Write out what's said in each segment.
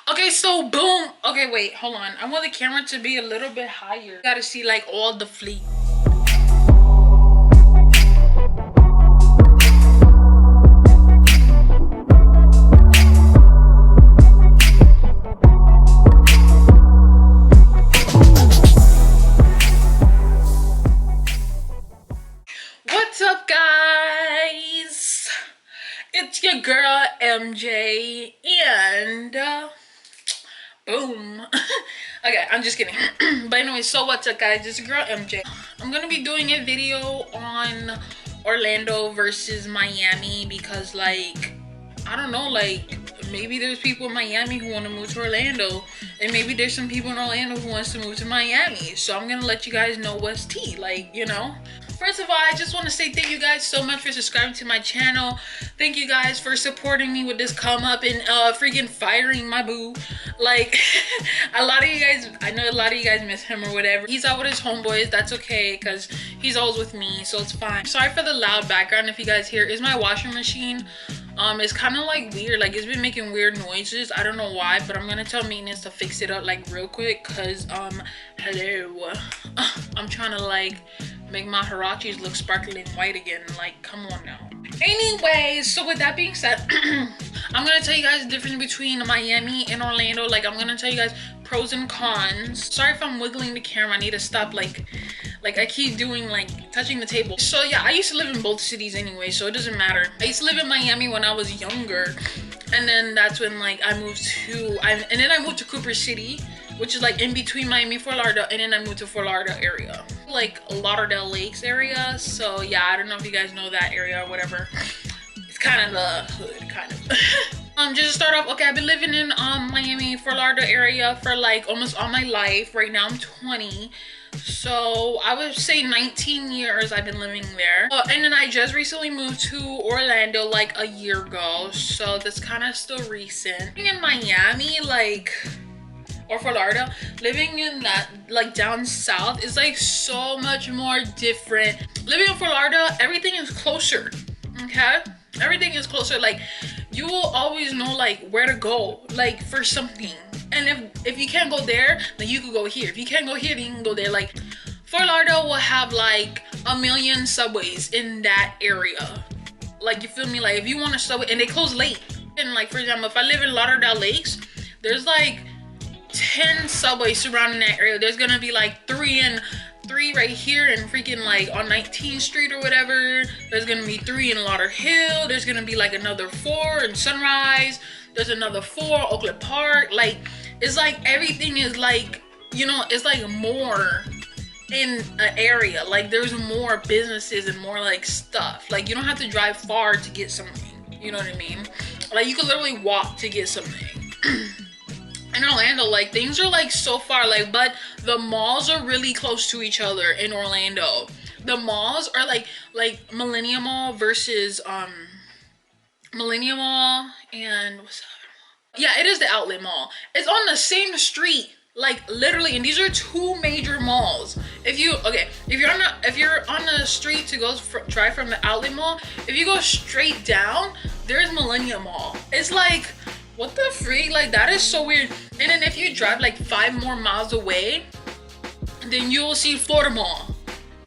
Okay, so boom. Okay, wait, hold on. I want the camera to be a little bit higher. You gotta see like all the fleet. What's up, guys? It's your girl MJ, and boom. Okay, I'm just kidding. But anyway, so what's up, guys? It's your girl MJ. I'm gonna be doing a video on Orlando versus Miami because, like, I don't know, like, maybe there's people in Miami who want to move to Orlando, and maybe there's some people in Orlando who wants to move to Miami. So I'm gonna let you guys know what's tea, like, you know. First of all, I just want to say thank you guys so much for subscribing to my channel. Thank you guys for supporting me with this come up and freaking firing my boo. Like, a lot of you guys, I know a lot of you guys miss him or whatever. He's out with his homeboys. That's okay because he's always with me, so it's fine. Sorry for the loud background if you guys hear. Is my washing machine. It's kind of like weird, like it's been making weird noises. I don't know why, but I'm gonna tell maintenance to fix it up like real quick because hello, I'm trying to like make my Hirachis look sparkling white again. Like, come on now. Anyways, so with that being said, I'm gonna tell you guys the difference between Miami and Orlando. Like, I'm gonna tell you guys pros and cons. Sorry if I'm wiggling the camera. I need to stop like I keep doing like touching the table. So yeah, I used to live in both cities anyway, so it doesn't matter. I used to live in Miami when I was younger, and then that's when like I moved to and then I moved to Cooper City, which is like in between Miami and Fort Lauderdale, and then I moved to Fort Lauderdale area, like Lauderdale Lakes area. So yeah, I don't know if you guys know that area or whatever. It's kind of the hood, kind of. Just to start off, okay, I've been living in Miami, Fort Lauderdale area for like almost all my life. Right now I'm 20. So I would say 19 years I've been living there. And then I just recently moved to Orlando like a year ago. So that's kind of still recent. Living in Miami, like, or Fort Lauderdale, living in that like down south is like so much more different. Living in Fort Lauderdale, everything is closer, okay? Everything is closer. Like, you will always know like where to go, like for something. And if you can't go there, then you could go here. If you can't go here, then you can go there. Like, Fort Lauderdale will have like a million subways in that area. Like, you feel me? Like, if you want a subway, and they close late. And like, for example, if I live in Lauderdale Lakes, there's like 10 subways surrounding that area. There's gonna be like three right here and freaking like on 19th Street or whatever. There's gonna be 3 in Lauderhill. There's gonna be like another 4 in Sunrise. There's another 4 Oakland Park. Like, it's like everything is like, you know, it's like more in an area. Like, there's more businesses and more like stuff. Like, you don't have to drive far to get something. You know what I mean? Like, you could literally walk to get something. In Orlando, like, things are like so far, like, but the malls are really close to each other in Orlando. The malls are like Millennium Mall versus Millennium Mall and what's the other mall? Yeah, it is the Outlet Mall. It's on the same street, like literally, and these are 2 major malls. If you're on the street to go drive from the Outlet Mall, if you go straight down, there's Millennium Mall. It's like, what the freak? Like, that is so weird. And then if you drive like 5 more miles away, then you will see Florida Mall.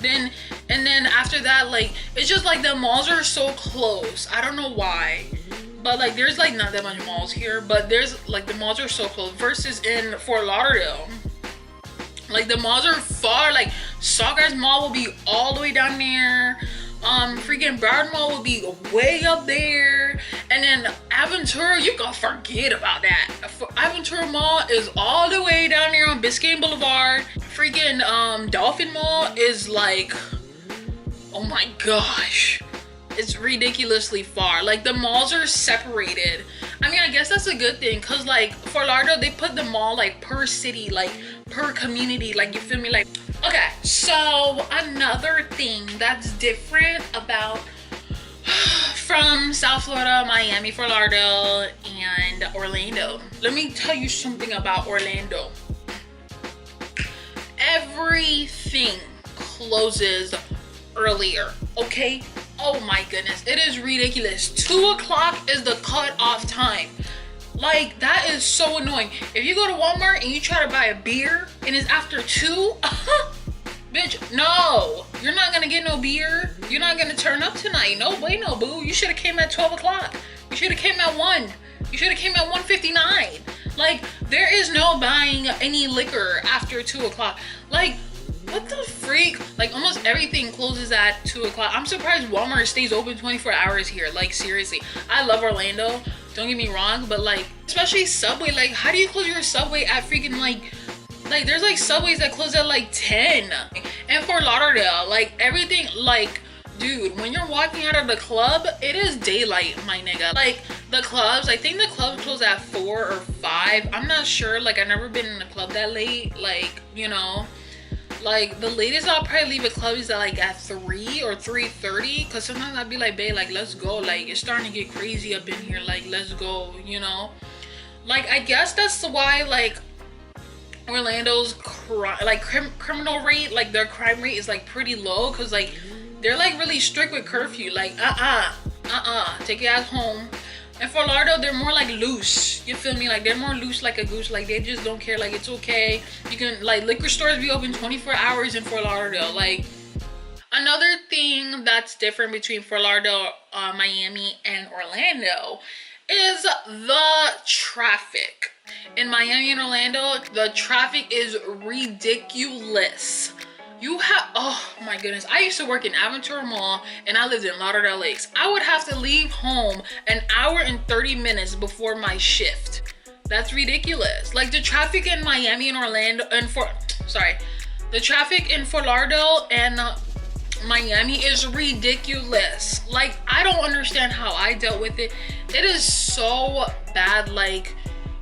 And then after that, like, it's just like the malls are so close. I don't know why, but like there's like not that much malls here, but there's like the malls are so close. Versus in Fort Lauderdale, like the malls are far. Like, Sawgrass Mall will be all the way down there. Freaking Broward Mall will be way up there, and then Aventura, you can forget about that. Aventura Mall is all the way down there on Biscayne Boulevard. Freaking Dolphin Mall is like, oh my gosh, it's ridiculously far. Like, the malls are separated. I mean, I guess that's a good thing, cause like Fort Lauderdale, they put the mall like per city, like per community, like, you feel me? Like, okay, so another thing that's different about from South Florida, Miami, Fort Lauderdale, and Orlando. Let me tell you something about Orlando. Everything closes earlier, okay? Oh my goodness, it is ridiculous. 2 o'clock is the cutoff time. Like, that is so annoying. If you go to Walmart and you try to buy a beer and it's after 2, bitch, no. You're not gonna get no beer. You're not gonna turn up tonight. No way, no, boo. You should have came at 12 o'clock. You should have came at 1. You should have came at 1:59. Like, there is no buying any liquor after 2 o'clock. Like, what the freak? Like, almost everything closes at 2 o'clock. I'm surprised Walmart stays open 24 hours here. Like, seriously. I love Orlando. Don't get me wrong. But, like, especially Subway. Like, how do you close your Subway at freaking, like, there's, like, Subways that close at, like, 10. And Fort Lauderdale, like, everything, like, dude, when you're walking out of the club, it is daylight, my nigga. Like, the clubs, I think the clubs close at 4 or 5. I'm not sure. Like, I've never been in a club that late. Like, you know. Like, the latest I'll probably leave a club is like at 3 or 3:30. Because sometimes I'll be like, babe, like, let's go. Like, it's starting to get crazy up in here. Like, let's go, you know. Like, I guess that's why, like, Orlando's criminal rate, like, their crime rate is, like, pretty low. Because, like, they're, like, really strict with curfew. Like, take your ass home. And Fort Lauderdale, they're more like loose. You feel me? Like, they're more loose like a goose. Like, they just don't care. Like, it's okay. You can, like, liquor stores be open 24 hours in Fort Lauderdale. Like, another thing that's different between Fort Lauderdale, Miami, and Orlando is the traffic. In Miami and Orlando, the traffic is ridiculous. You have, oh my goodness. I used to work in Aventura Mall and I lived in Lauderdale Lakes. I would have to leave home an hour and 30 minutes before my shift. That's ridiculous. Like, the traffic in Miami and Orlando the traffic in Fort Lauderdale and Miami is ridiculous. Like, I don't understand how I dealt with it. It is so bad. Like,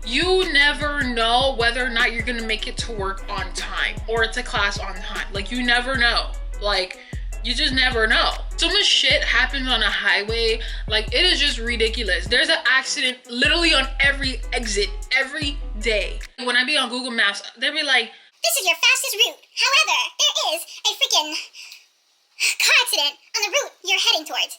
you never know whether or not you're gonna make it to work on time or to class on time. Like, you never know. Like, you just never know. So much shit happens on a highway. Like, it is just ridiculous. There's an accident literally on every exit every day. When I be on Google Maps, they'll be like, this is your fastest route. However, there is a freaking car accident on the route you're heading towards.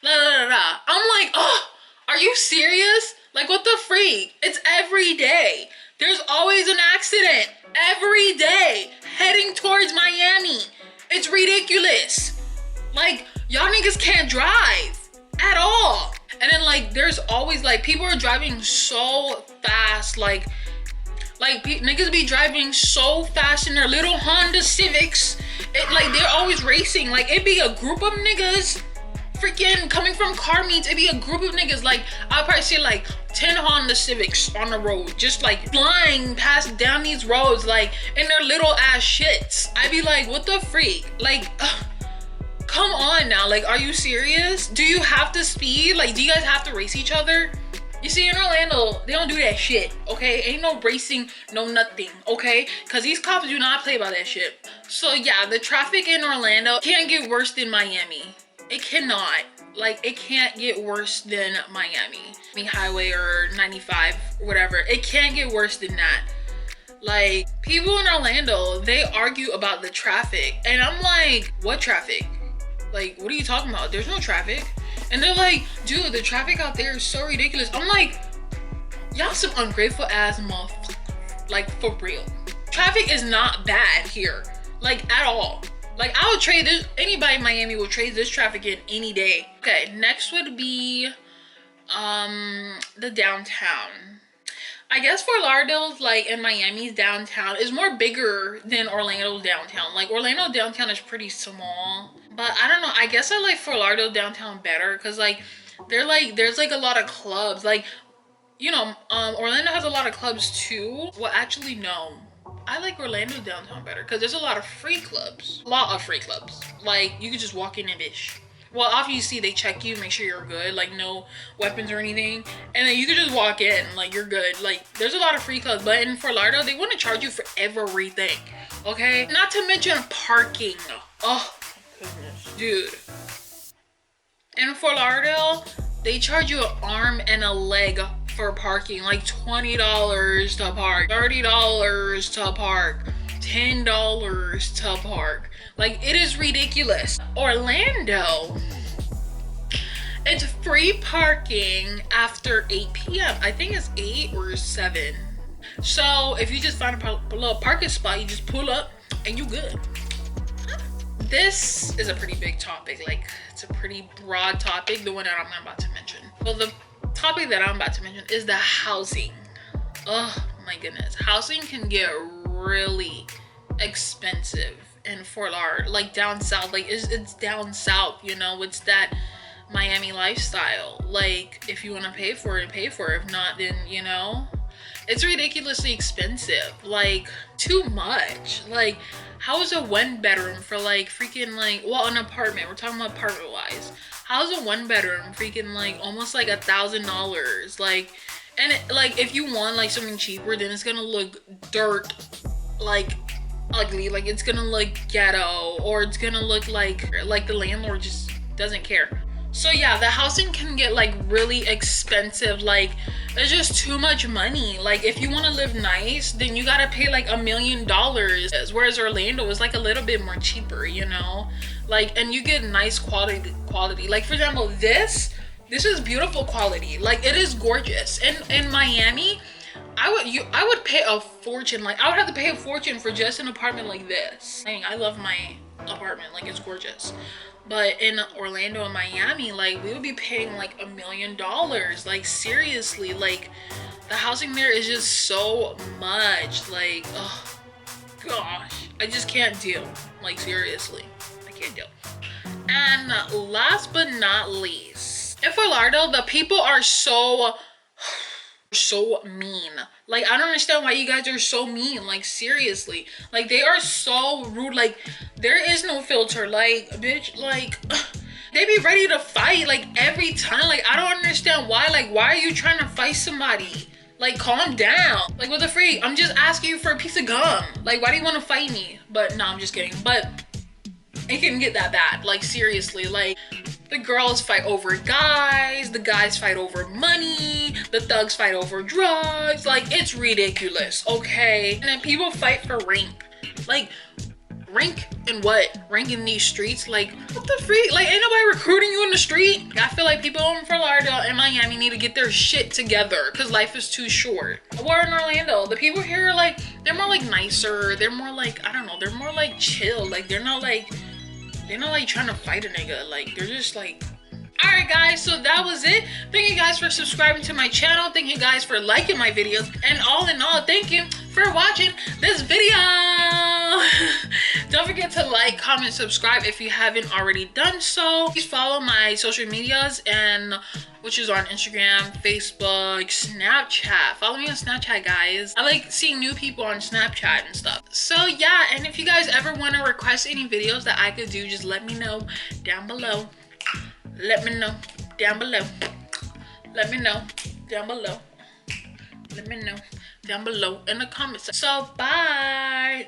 La la la la. I'm like, oh, are you serious? Like, what the freak? It's every day. There's always an accident every day heading towards Miami. It's ridiculous. Like, y'all niggas can't drive at all. And then, like, there's always, like, people are driving so fast. Like niggas be driving so fast in their little Honda Civics. Like, they're always racing. Like, it be a group of niggas freaking coming from car meets. It'd be a group of niggas. Like, I'll probably see like 10 Honda Civics on the road, just like flying past down these roads, like in their little ass shits. I'd be like, what the freak? Like, come on now. Like, are you serious? Do you have to speed? Like, do you guys have to race each other? You see, in Orlando, they don't do that shit, okay? Ain't no racing, no nothing, okay? Because these cops do not play by that shit. So yeah, the traffic in Orlando can't get worse than Miami. It cannot. Like, it can't get worse than Miami. I mean, highway or 95 or whatever. It can't get worse than that. Like, people in Orlando, they argue about the traffic. And I'm like, what traffic? Like, what are you talking about? There's no traffic. And they're like, dude, the traffic out there is so ridiculous. I'm like, y'all some ungrateful ass motherfuckers. Like, for real. Traffic is not bad here. Like, at all. Like, I would trade this, anybody in Miami would trade this traffic in any day. Okay, next would be the downtown. I guess Fort Lauderdale's, like, in Miami's downtown is more bigger than Orlando's downtown. Like, Orlando downtown is pretty small. But I don't know, I guess I like Fort Lauderdale downtown better because, like, there's like a lot of clubs. Like, you know, Orlando has a lot of clubs too. Well, actually, no. I like Orlando downtown better because there's a lot of free clubs. A lot of free clubs. Like, you could just walk in and bitch. Well, obviously, they check you, make sure you're good. Like, no weapons or anything. And then you could just walk in. Like, you're good. Like, there's a lot of free clubs. But in Fort Lauderdale, they want to charge you for everything. Okay? Not to mention parking. Oh, goodness. Dude. In Fort Lauderdale, they charge you an arm and a leg for parking. Like $20 to park, $30 to park, $10 to park. Like, it is ridiculous. Orlando It's free parking after 8 p.m. I think it's 8 or 7. So if you just find a little parking spot, you just pull up and you good. This is a pretty big topic. Like, it's a pretty broad topic, the one that I'm about to mention. Well, the topic that I'm about to mention is the housing. Oh my goodness. Housing can get really expensive in Fort Lauderdale, like down south. Like it's down south, you know, it's that Miami lifestyle. Like, if you want to pay for it, pay for it. If not, then, you know, it's ridiculously expensive. Like, too much. Like, how is a 1-bedroom for like freaking like, well, an apartment, we're talking about apartment wise, how's a 1-bedroom freaking like almost like $1,000? Like, and it, like, if you want like something cheaper, then it's gonna look dirt like ugly. Like, it's gonna look ghetto, or it's gonna look like the landlord just doesn't care. So yeah, the housing can get like really expensive. Like, there's just too much money. Like, if you want to live nice, then you gotta pay like $1 million, whereas Orlando is like a little bit more cheaper, you know, like, and you get nice quality. Like, for example, this is beautiful quality. Like, it is gorgeous. And in Miami, I would pay a fortune. Like, I would have to pay a fortune for just an apartment like this. Dang, I love my apartment. Like, it's gorgeous. But in Orlando and Miami, like, we would be paying like $1 million. Like, seriously, like, the housing there is just so much. Like, oh gosh, I just can't deal. Like, seriously, I can't deal. And last but not least, in Fort Lauderdale, the people are so mean. Like, I don't understand why you guys are so mean. Like, seriously, like, they are so rude. Like, there is no filter. Like, bitch, like, they be ready to fight like every time. Like, I don't understand why. Like, why are you trying to fight somebody? Like, calm down. Like, what the freak? I'm just asking you for a piece of gum. Like, why do you want to fight me? But no, I'm just kidding. But it can get that bad. Like, seriously, like, the girls fight over guys, the guys fight over money, the thugs fight over drugs. Like, it's ridiculous, okay? And then people fight for rank. Like, rank in what? Rank in these streets? Like, what the freak? Like, ain't nobody recruiting you in the street? I feel like people in Fort Lauderdale and Miami need to get their shit together, because life is too short. Or in Orlando, the people here are like, they're more like nicer. They're more like, I don't know, they're more like chill. Like, they're not like trying to fight a nigga. Like, they're just like, alright guys, so that was it. Thank you guys for subscribing to my channel. Thank you guys for liking my videos. And all in all, thank you for watching this video. Don't forget to like, comment, subscribe if you haven't already done so. Please follow my social medias, and which is on Instagram, Facebook, Snapchat. Follow me on Snapchat, guys. I like seeing new people on Snapchat and stuff. So yeah, and if you guys ever want to request any videos that I could do, just let me know down below. Let me know down below. Let me know down below. Let me know down below in the comments. So bye.